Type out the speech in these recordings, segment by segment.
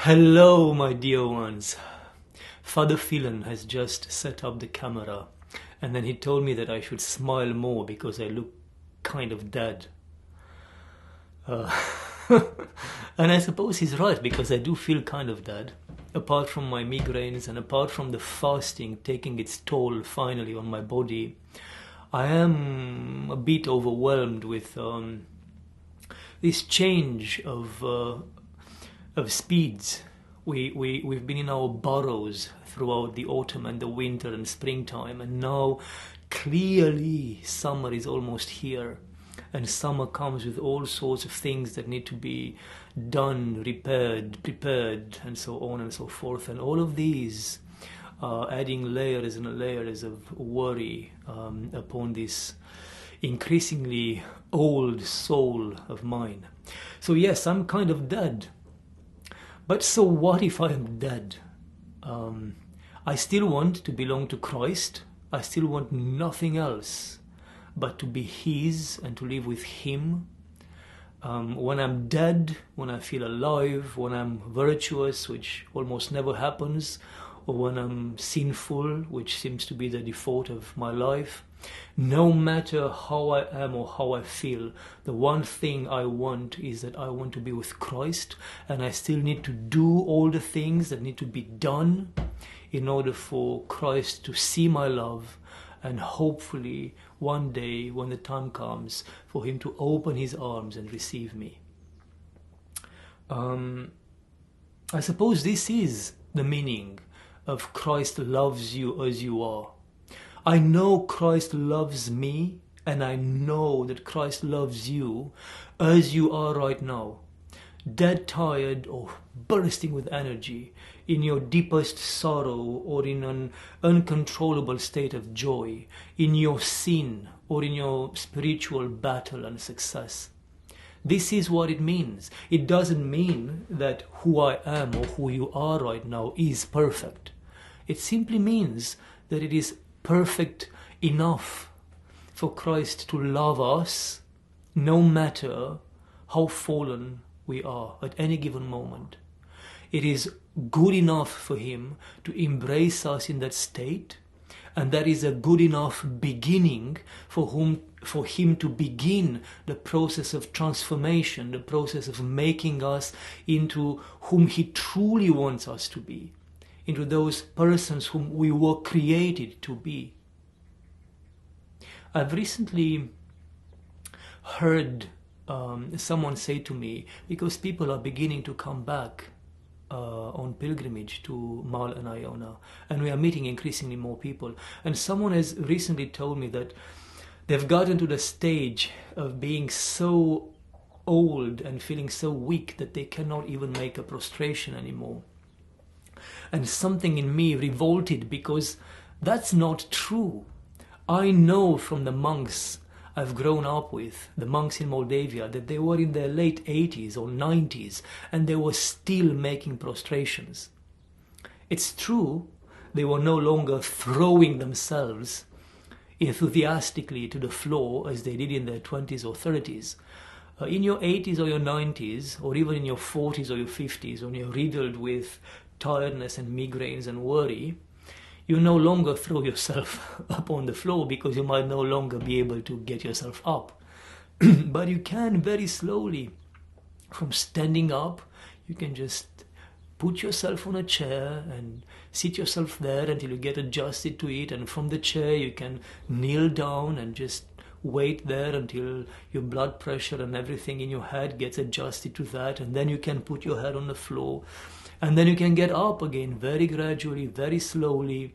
Hello, my dear ones. Father Phelan has just set up the camera, and then he told me that I should smile more because I look kind of dead. Uh, and I suppose he's right, because I do feel kind of dead. Apart from my migraines and apart from the fasting taking its toll finally on my body, I am a bit overwhelmed with this change of speeds. We've been in our burrows throughout the autumn and the winter and springtime, and now clearly summer is almost here, and summer comes with all sorts of things that need to be done, repaired, prepared, and so on and so forth, and all of these are adding layers and layers of worry upon this increasingly old soul of mine. So yes, I'm kind of dead. But so what if I am dead? I still want to belong to Christ. I still want nothing else but to be His and to live with Him. When I'm dead, when I feel alive, when I'm virtuous, which almost never happens, or when I'm sinful, which seems to be the default of my life, no matter how I am or how I feel, the one thing I want is that I want to be with Christ, and I still need to do all the things that need to be done in order for Christ to see my love, and hopefully one day when the time comes for Him to open His arms and receive me. I suppose this is the meaning of Christ loves you as you are. I know Christ loves me, and I know that Christ loves you as you are right now, dead tired or bursting with energy, in your deepest sorrow or in an uncontrollable state of joy, in your sin or in your spiritual battle and success. This is what it means. It doesn't mean that who I am or who you are right now is perfect. It simply means that it is perfect enough for Christ to love us no matter how fallen we are at any given moment. It is good enough for Him to embrace us in that state, and that is a good enough beginning for Him to begin the process of transformation, the process of making us into whom He truly wants us to be, into those persons whom we were created to be. I've recently heard someone say to me, because people are beginning to come back on pilgrimage to MULL and IONA, and we are meeting increasingly more people, and someone has recently told me that they've gotten to the stage of being so old and feeling so weak that they cannot even make a prostration anymore. And something in me revolted, because that's not true. I know from the monks I've grown up with, the monks in Moldavia, that they were in their late 80s or 90s and they were still making prostrations. It's true, they were no longer throwing themselves enthusiastically to the floor as they did in their 20s or 30s. In your 80s or your 90s, or even in your 40s or your 50s, when you're riddled with tiredness and migraines and worry, you no longer throw yourself up on the floor, because you might no longer be able to get yourself up. But you can very slowly, from standing up, you can just put yourself on a chair and sit yourself there until you get adjusted to it, and from the chair you can kneel down and just wait there until your blood pressure and everything in your head gets adjusted to that, and then you can put your head on the floor, and then you can get up again very gradually, very slowly,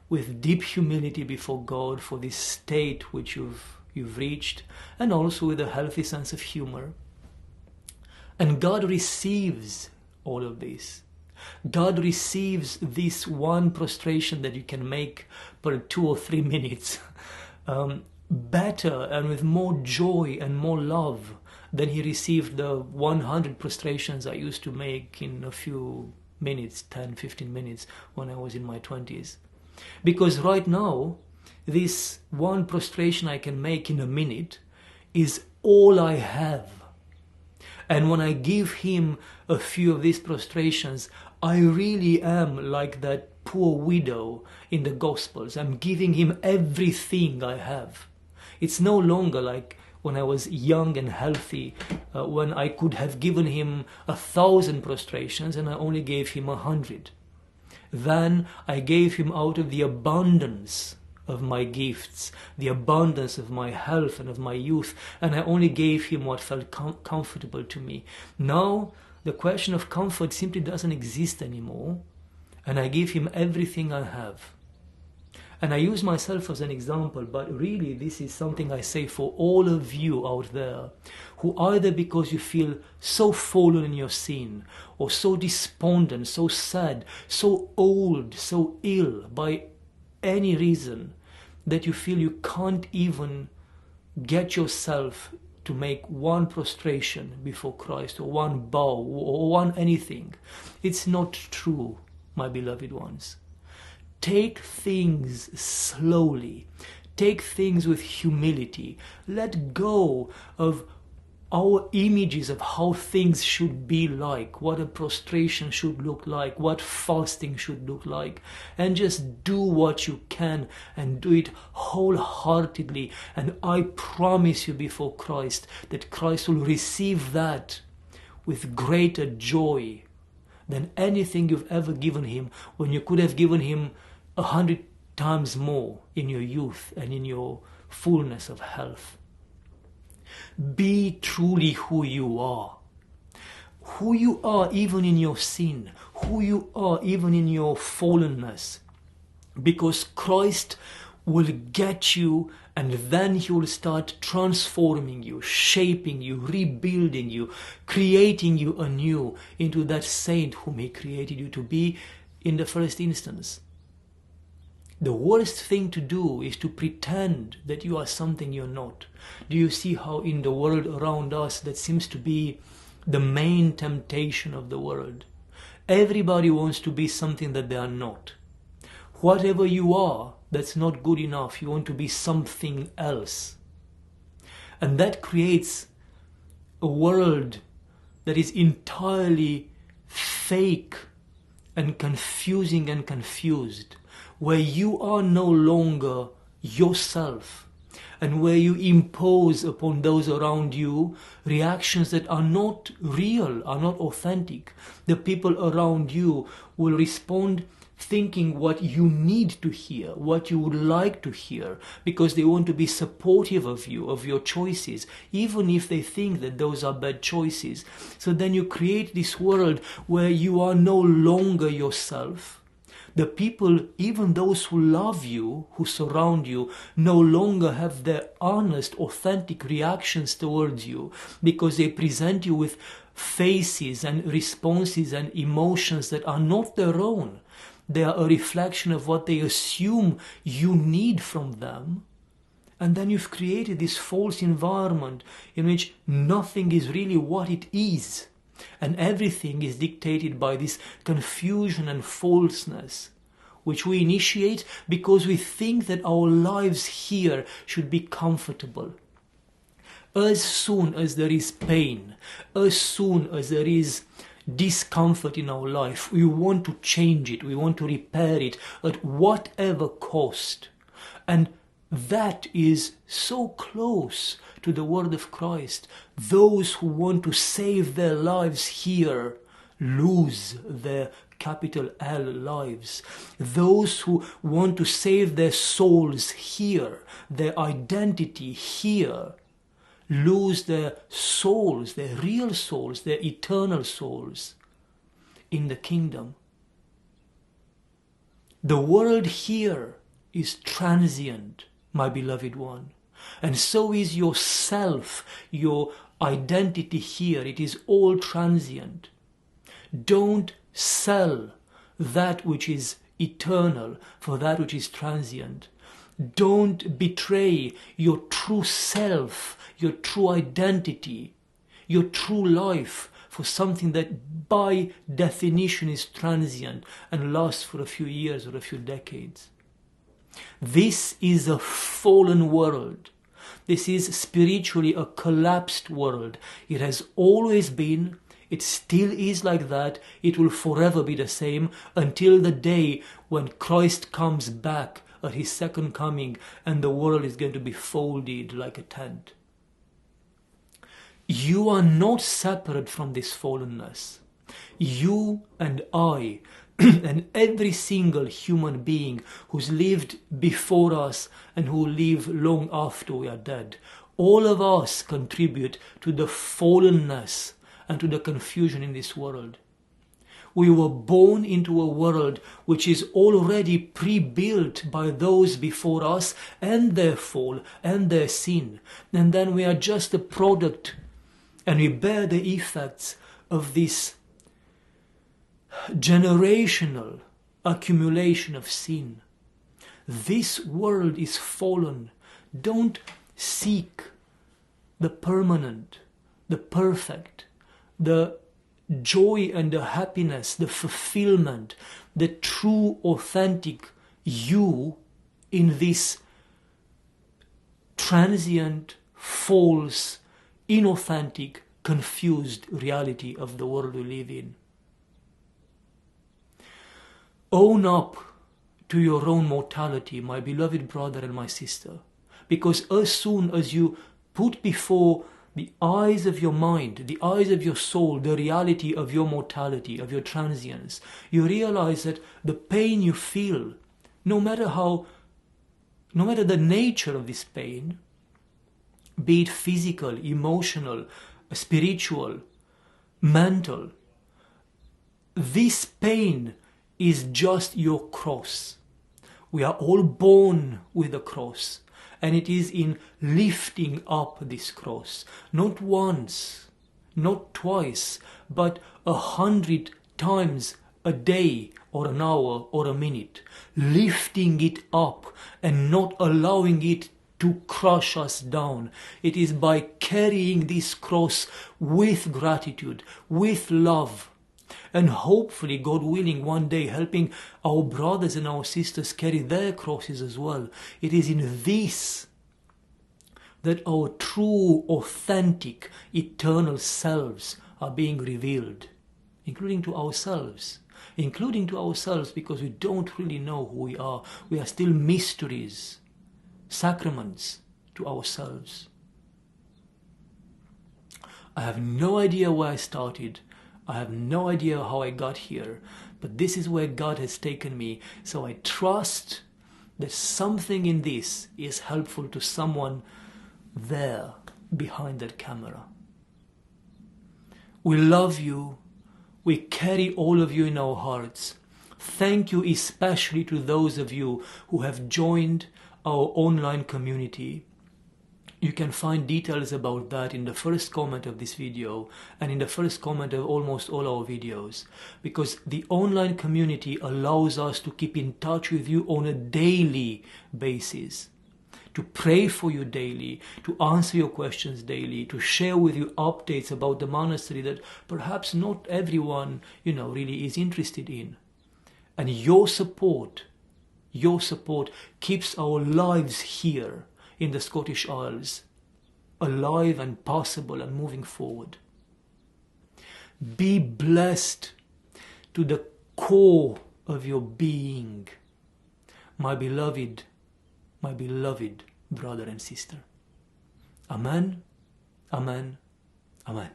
with deep humility before God for this state which you've reached, and also with a healthy sense of humor. And God receives all of this. God receives this one prostration that you can make per 2 or 3 minutes better and with more joy and more love than He received the 100 prostrations I used to make in a few minutes, 10, 15 minutes, when I was in my 20s. Because right now, this one prostration I can make in a minute is all I have. And when I give him a few of these prostrations, I really am like that poor widow in the Gospels. I'm giving him everything I have. It's no longer like when I was young and healthy, when I could have given him 1,000 prostrations and I only gave him 100. Then I gave him out of the abundance of my gifts, the abundance of my health and of my youth, and I only gave him what felt comfortable to me. Now the question of comfort simply doesn't exist anymore, and I give him everything I have. And I use myself as an example, but really this is something I say for all of you out there, who either because you feel so fallen in your sin, or so despondent, so sad, so old, so ill by any reason, that you feel you can't even get yourself to make one prostration before Christ, or one bow, or one anything. It's not true, my beloved ones. Take things slowly. Take things with humility. Let go of our images of how things should be like, what a prostration should look like, what fasting should look like, and just do what you can and do it wholeheartedly. And I promise you before Christ that Christ will receive that with greater joy than anything you've ever given him, when you could have given him 100 times more in your youth and in your fullness of health. Be truly who you are. Who you are even in your sin. Who you are even in your fallenness. Because Christ will get you, and then he will start transforming you, shaping you, rebuilding you, creating you anew into that saint whom he created you to be in the first instance. The worst thing to do is to pretend that you are something you're not. Do you see how in the world around us that seems to be the main temptation of the world? Everybody wants to be something that they are not. Whatever you are, that's not good enough. You want to be something else. And that creates a world that is entirely fake and confusing and confused, where you are no longer yourself, and where you impose upon those around you reactions that are not real, are not authentic. The people around you will respond thinking what you need to hear, what you would like to hear, because they want to be supportive of you, of your choices, even if they think that those are bad choices. So then you create this world where you are no longer yourself. The people, even those who love you, who surround you, no longer have their honest, authentic reactions towards you, because they present you with faces and responses and emotions that are not their own. They are a reflection of what they assume you need from them. And then you've created this false environment in which nothing is really what it is. And everything is dictated by this confusion and falseness, which we initiate because we think that our lives here should be comfortable. As soon as there is pain, as soon as there is discomfort in our life, we want to change it, we want to repair it at whatever cost. And that is so close to the word of Christ. Those who want to save their lives here lose their capital L lives. Those who want to save their souls here, their identity here, lose their souls, their real souls, their eternal souls in the kingdom. The world here is transient, my beloved one. And so is yourself, your identity here. It is all transient. Don't sell that which is eternal for that which is transient. Don't betray your true self, your true identity, your true life for something that by definition is transient and lasts for a few years or a few decades. This is a fallen world. This is spiritually a collapsed world. It has always been, it still is like that, it will forever be the same until the day when Christ comes back at his second coming and the world is going to be folded like a tent. You are not separate from this fallenness. You and I and every single human being who's lived before us and who will live long after we are dead, all of us contribute to the fallenness and to the confusion in this world. We were born into a world which is already pre-built by those before us and their fall and their sin. And then we are just a product, and we bear the effects of this generational accumulation of sin. This world is fallen. Don't seek the permanent, the perfect, the joy and the happiness, the fulfillment, the true, authentic you in this transient, false, inauthentic, confused reality of the world we live in. Own up to your own mortality, my beloved brother and my sister, because as soon as you put before the eyes of your mind, the eyes of your soul, the reality of your mortality, of your transience, you realize that the pain you feel, no matter the nature of this pain, be it physical, emotional, spiritual, mental, this pain is just your cross. We are all born with a cross, and it is in lifting up this cross, not once, not twice, but 100 times a day or an hour or a minute, lifting it up and not allowing it to crush us down. It is by carrying this cross with gratitude, with love, and hopefully, God willing, one day helping our brothers and our sisters carry their crosses as well. It is in this that our true, authentic, eternal selves are being revealed, including to ourselves. Including to ourselves, because we don't really know who we are. We are still mysteries, sacraments to ourselves. I have no idea where I started. I have no idea how I got here, but this is where God has taken me. So I trust that something in this is helpful to someone there behind that camera. We love you. We carry all of you in our hearts. Thank you especially to those of you who have joined our online community. You can find details about that in the first comment of this video and in the first comment of almost all our videos, because the online community allows us to keep in touch with you on a daily basis, to pray for you daily, to answer your questions daily, to share with you updates about the monastery that perhaps not everyone, really is interested in. And your support keeps our lives here in the Scottish Isles alive and possible and moving forward. Be blessed to the core of your being, my beloved brother and sister. Amen, amen, amen.